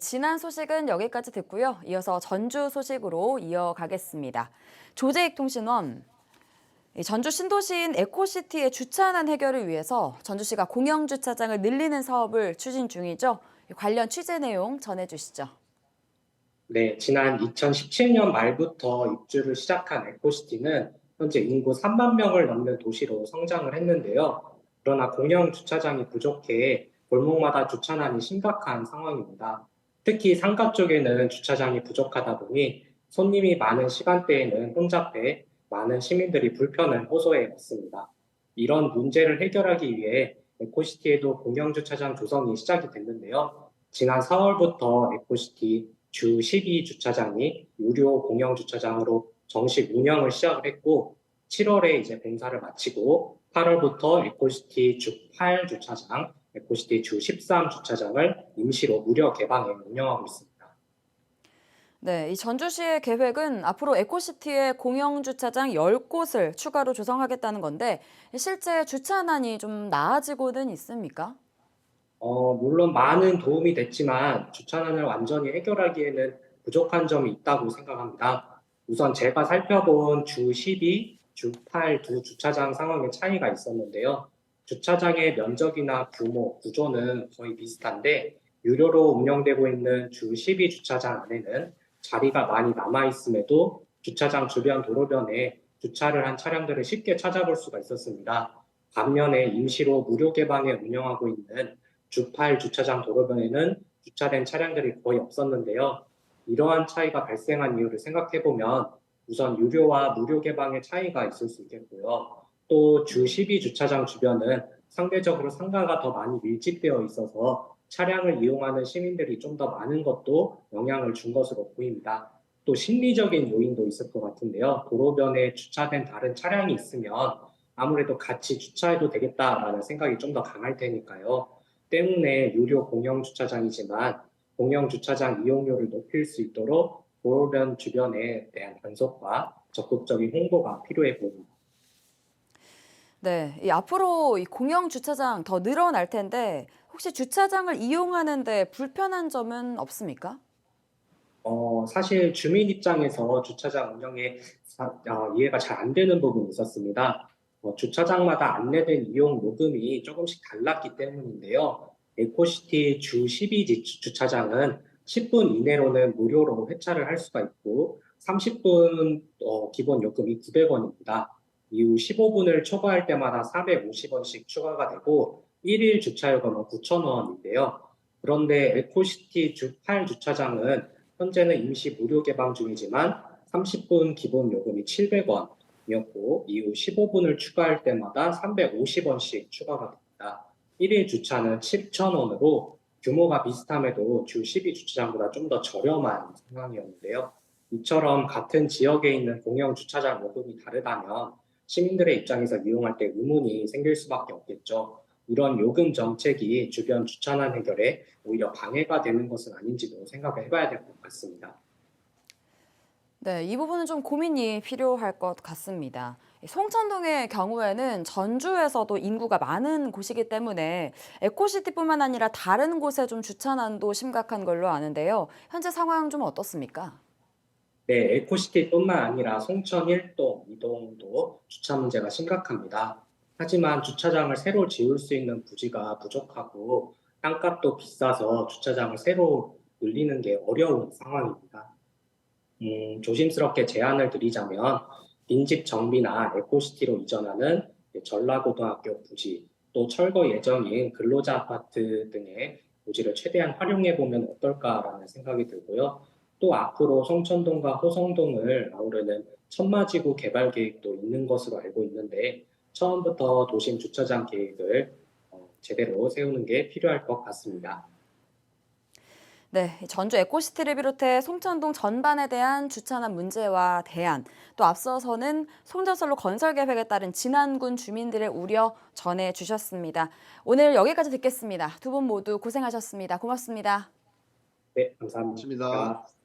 지난 소식은 여기까지 듣고요. 이어서 전주 소식으로 이어가겠습니다. 조재익통신원, 전주 신도시인 에코시티의 주차난 해결을 위해서 전주시가 공영주차장을 늘리는 사업을 추진 중이죠. 관련 취재 내용 전해주시죠. 네, 지난 2017년 말부터 입주를 시작한 에코시티는 현재 인구 3만 명을 넘는 도시로 성장을 했는데요. 그러나 공영 주차장이 부족해 골목마다 주차난이 심각한 상황입니다. 특히 상가 쪽에는 주차장이 부족하다 보니 손님이 많은 시간대에는 혼잡해 많은 시민들이 불편을 호소해 왔습니다. 이런 문제를 해결하기 위해 에코시티에도 공영 주차장 조성이 시작이 됐는데요. 지난 4월부터 에코시티 주 12주차장이 유료 공영 주차장으로 정식 운영을 시작을 했고 7월에 이제 공사를 마치고 8월부터 에코시티 주 8주차장, 에코시티 주 13주차장을 임시로 무료 개방해 운영하고 있습니다. 네, 이 전주시의 계획은 앞으로 에코시티에 공영주차장 10곳을 추가로 조성하겠다는 건데 실제 주차난이 좀 나아지고는 있습니까? 물론 많은 도움이 됐지만 주차난을 완전히 해결하기에는 부족한 점이 있다고 생각합니다. 우선 제가 살펴본 주 12, 주 8 두 주차장 상황의 차이가 있었는데요. 주차장의 면적이나 규모, 구조는 거의 비슷한데 유료로 운영되고 있는 주 12 주차장 안에는 자리가 많이 남아 있음에도 주차장 주변 도로변에 주차를 한 차량들을 쉽게 찾아볼 수가 있었습니다. 반면에 임시로 무료 개방에 운영하고 있는 주8 주차장 도로변에는 주차된 차량들이 거의 없었는데요. 이러한 차이가 발생한 이유를 생각해 보면 우선 유료와 무료 개방의 차이가 있을 수 있겠고요. 또 주 12 주차장 주변은 상대적으로 상가가 더 많이 밀집되어 있어서 차량을 이용하는 시민들이 좀 더 많은 것도 영향을 준 것으로 보입니다. 또 심리적인 요인도 있을 것 같은데요. 도로변에 주차된 다른 차량이 있으면 아무래도 같이 주차해도 되겠다라는 생각이 좀 더 강할 테니까요. 때문에 유료 공영 주차장이지만 공영 주차장 이용료를 높일 수 있도록 도로변 주변에 대한 단속과 적극적인 홍보가 필요해 보입니다. 네, 이 앞으로 이 공영 주차장 더 늘어날 텐데 혹시 주차장을 이용하는데 불편한 점은 없습니까? 사실 주민 입장에서 주차장 운영에 이해가 잘 안 되는 부분이 있었습니다. 주차장마다 안내된 이용 요금이 조금씩 달랐기 때문인데요. 에코시티 주 12지 주차장은 10분 이내로는 무료로 회차를 할 수가 있고 30분 기본 요금이 900원입니다. 이후 15분을 초과할 때마다 450원씩 추가가 되고 1일 주차 요금은 9,000원인데요. 그런데 에코시티 주 8 주차장은 현재는 임시 무료 개방 중이지만 30분 기본 요금이 700원이었고 이후 15분을 추가할 때마다 350원씩 추가가 됩니다. 1일 주차는 7,000원으로 규모가 비슷함에도 주 12주차장보다 좀 더 저렴한 상황이었는데요. 이처럼 같은 지역에 있는 공영 주차장 요금이 다르다면 시민들의 입장에서 이용할 때 의문이 생길 수밖에 없겠죠. 이런 요금 정책이 주변 주차난 해결에 오히려 방해가 되는 것은 아닌지도 생각을 해봐야 될 것 같습니다. 네, 이 부분은 좀 고민이 필요할 것 같습니다. 이 송천동의 경우에는 전주에서도 인구가 많은 곳이기 때문에 에코시티뿐만 아니라 다른 곳에 좀 주차난도 심각한 걸로 아는데요. 현재 상황 좀 어떻습니까? 네, 에코시티뿐만 아니라 송천 1동, 2동도 주차 문제가 심각합니다. 하지만 주차장을 새로 지을 수 있는 부지가 부족하고 땅값도 비싸서 주차장을 새로 늘리는 게 어려운 상황입니다. 조심스럽게 제안을 드리자면 빈집 정비나 에코시티로 이전하는 전라고등학교 부지, 또 철거 예정인 근로자 아파트 등의 부지를 최대한 활용해 보면 어떨까라는 생각이 들고요. 또 앞으로 송천동과 호성동을 아우르는 천마지구 개발 계획도 있는 것으로 알고 있는데 처음부터 도심 주차장 계획을 제대로 세우는 게 필요할 것 같습니다. 네, 전주 에코시티를 비롯해 송천동 전반에 대한 주차난 문제와 대안, 또 앞서서는 송전선로 건설 계획에 따른 진안군 주민들의 우려 전해 주셨습니다. 오늘 여기까지 듣겠습니다. 두 분 모두 고생하셨습니다. 고맙습니다. 네, 맞습니다. 감사합니다.